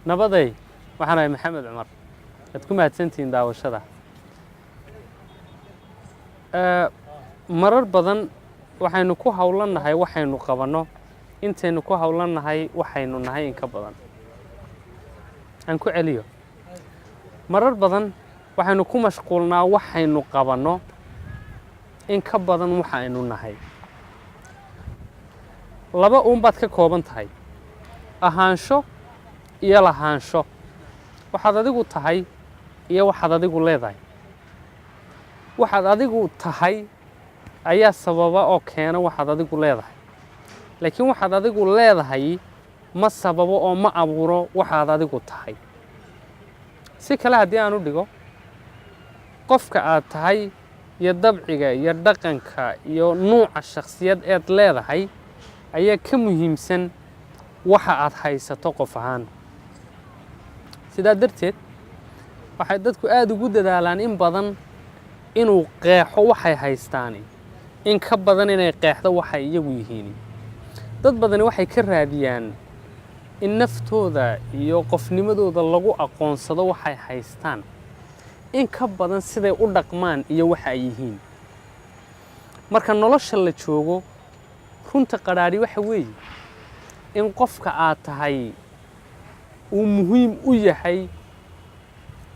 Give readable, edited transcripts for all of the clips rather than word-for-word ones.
nabaday waxaan ahay maxamed cumar aad ku mahadsantihiin daawashada marar badan waxaynu ku hawlanahay waxaynu qabanno intaynu ku hawlanahay waxaynu nahay in ka badan aan ku celiyo marar badan waxaynu ku mashquulnaa waxaynu qabanno in ka badan waxaynu nahay laba baad ka kooban tahay ahaansho iyo lahaansho waxaad adigu tahay iyo waxaad adigu leedahay waxaad adigu tahay ayaa sababa oo keena waxaad adigu leedahay laakiin waxaad adigu leedahay ma sababo oo ma abuuro waxaad adigu tahay si kale haddii aan u dhigo qofka aad tahay iyo dabciga iyo dhaqanka iyo nuuca shakhsiyad eed leedahay ayaa ka muhiimsan waxa aad haysato qof ahaan sidaa darteed waxay dadku aad ugu dadaalaan in badan inuu qeexo waxay haystaan in ka badan inay qeexdo waxay iyagu yihiin dad badani waxay ka raadiyaan in naftooda iyo qofnimadooda lagu aqoonsado waxay haystaan in ka badan siday u dhaqmaan iyo waxa ay yihiin marka nolosha la joogo runta qadhaadhi waxa weeye in qofka aad tahay uu muhiim u yahay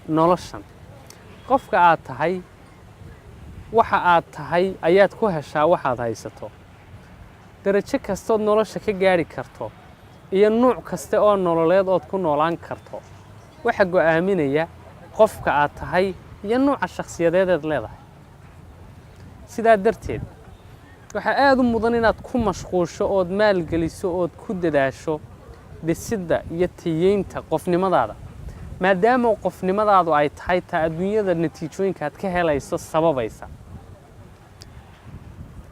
noloshan qofka aad tahay waxa aad tahay ayaad ku heshaa waxaad haysato darajo kastood nolosha ka gaari karto iyo nuuc kaste oo nololeed ood ku noolaan karto waxa go'aaminaya qofka aad tahay iyo nuuca shakhsiyadeedeed leedahay sidaa darteed waxaa aad u mudan inaad ku mashquulsho ood maalgeliso ood ku dadaasho dhisidda iyo tayeynta qofnimadaada maadaama qofnimadaadu ay tahay taa adduunyada natiijooyinka aad ka helayso sababaysa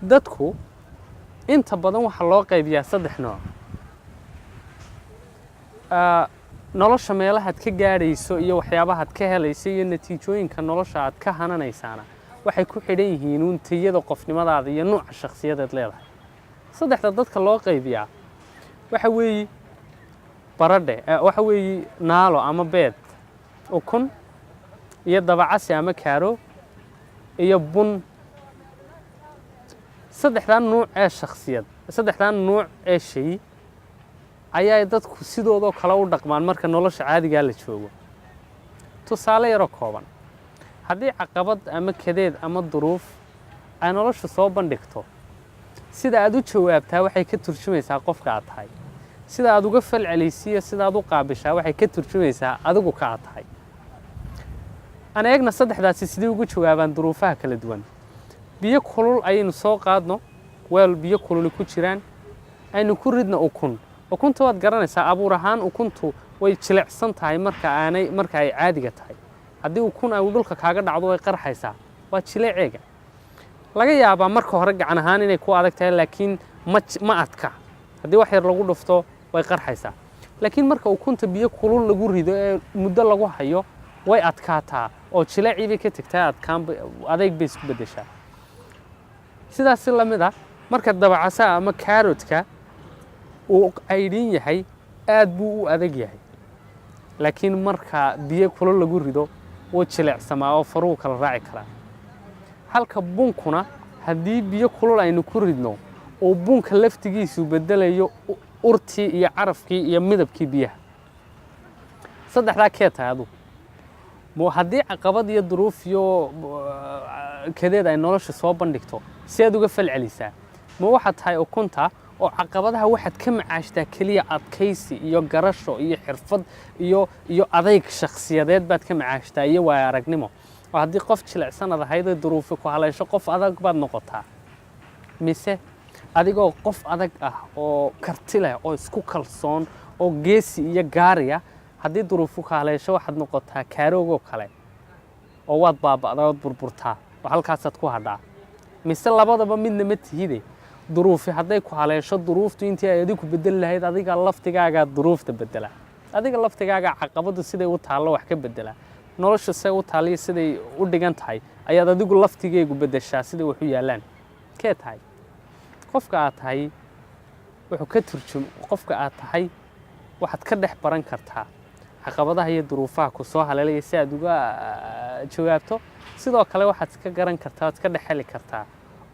dadku inta badan waxaa loo qaybiyaa 3 nooc nolosha meelahaad ka gaadhayso iyo waxyaabahaad ka helayso iyo natiijooyinka nolosha aad ka hananaysaana waxay ku xidhan yihiin uun tayada qofnimadaada iyo nuuca shakhsiyadeed leedahay 3 dadka loo qaybiyaa waxa weeye baradhe waxa weeye naalo ama beed ukun iyo dabacasi ama kaaro iyo bun 3 nooc ee shakhsiyad 3 nooc ee shay ayaa dadku sidooda kala u dhaqmaan marka nolosha caadiga la joogo tusaale yar oo kooban haddii caqabad ama kadeed ama duruuf ay nolosha soo bandhigto sida aad u jawaabtaa waxay ka turjumaysaa qofka aad tahay sida aad uga falcelisay sida aad u qaabishaa waxay ka turjumaysaa adigu ka aad tahay ana eegna 3daasi sidii ugu jawaabaan duruufaha kala duwan biyo kulul ayaynu soo qaadno weel biyo kulul ku jiraan aynu ku ridno ukunta waad garanaysaa abuur ahaan ukuntu way jilicsan tahay marka ay caadiga tahay haddii ukun ay dhulka kaaga dhacdo way qarxaysaa waa jileeceega laga yaabaa marka hore gacan ahaan inay ku adag tahay laakiin ma adka haddii wax yar lagu dhufto way qarxaysaa laakiin marka ukunta biyo kulul lagu rido ee muddo lagu hayo way adkaataa oo jileecii bay ka tagtaa adayg bay isku beddeshaa sidaas la mid ah marka dabacasa ama carrotka uu aydin yahay aad buu u adag yahay laakiin marka biyo kulul lagu rido wuu jilecsamaa oo faruhu kala raaci karaa halka bunkuna haddii biyo kulul aynu ku ridno oo bunka laftigiisu bedelayo urtii iyo carafkii iyo midabkii biyaha 3 kee tahay adigu haddii caqabad iyo duruuf iyo kadeed ay nolosha soo bandhigto si aad uga falcelisaa ma waxaad tahay ukunta oo caqabadaha waxaad ka macaashtaa kaliya adkaysi iyo garasho iyo xirfad iyo adayg shakhsiyadeed baad ka macaashtaa iyo waa aragnimo oo haddii qof jilicsan ahayd duruufo ku haleesho qof adag baad noqotaa mise adigoo qof adag ah oo karti leh oo isku kalsoon oo geesi iyo gaariya haddii duruufo ku haleesho waxaad noqotaa kaaroogo kale oo waad baaba'daa oo burburtaa oo halkaasaad ku hadhaa mise labadaba midna ma tihide duruufi hadday ku haleesho duruuftu intii ay adigu bedel lahayd adiga laftigaaga duruufta bedela adiga laftigaaga caqabadu siday u taalo wax ka bedela nolosha say u taaliyo siday u dhigan tahay ayaad adigu laftigeegu bedeshaa siday wax u yaalaan kee tahay qofka aad tahay wuxuu ka turjum qofka aad tahay waxaad ka dhex baran kartaa caqabadaha iyo duruufaha ku soo haleelaya si aad uga jawaabto sidoo kale waxaad iska garan kartaa ood ka dhexeli kartaa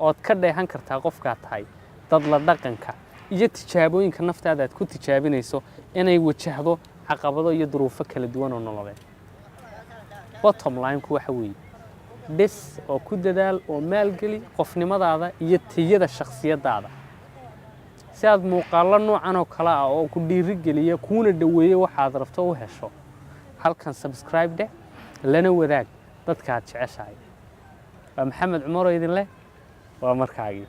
ood ka dheehan kartaa qofkaa tahay dad la dhaqanka iyo tijaabooyinka naftaada aad ku tijaabinayso inay wajahdo caqabado iyo duruufo kala duwan oo nololeed bottom line-ku waxa weeye dhis oo ku dadaal oo maalgeli qofnimadaada iyo tayada shakhsiyaddaada si aad muuqaallo noocan oo kale ah oo ku dhiirigeliya kuuna dhoweeya waxaad rabto u hesho halkan subscribe dheh lana wadaag dadka aad jeceshahay waa maxamed cumar oo idin leh waa markaagii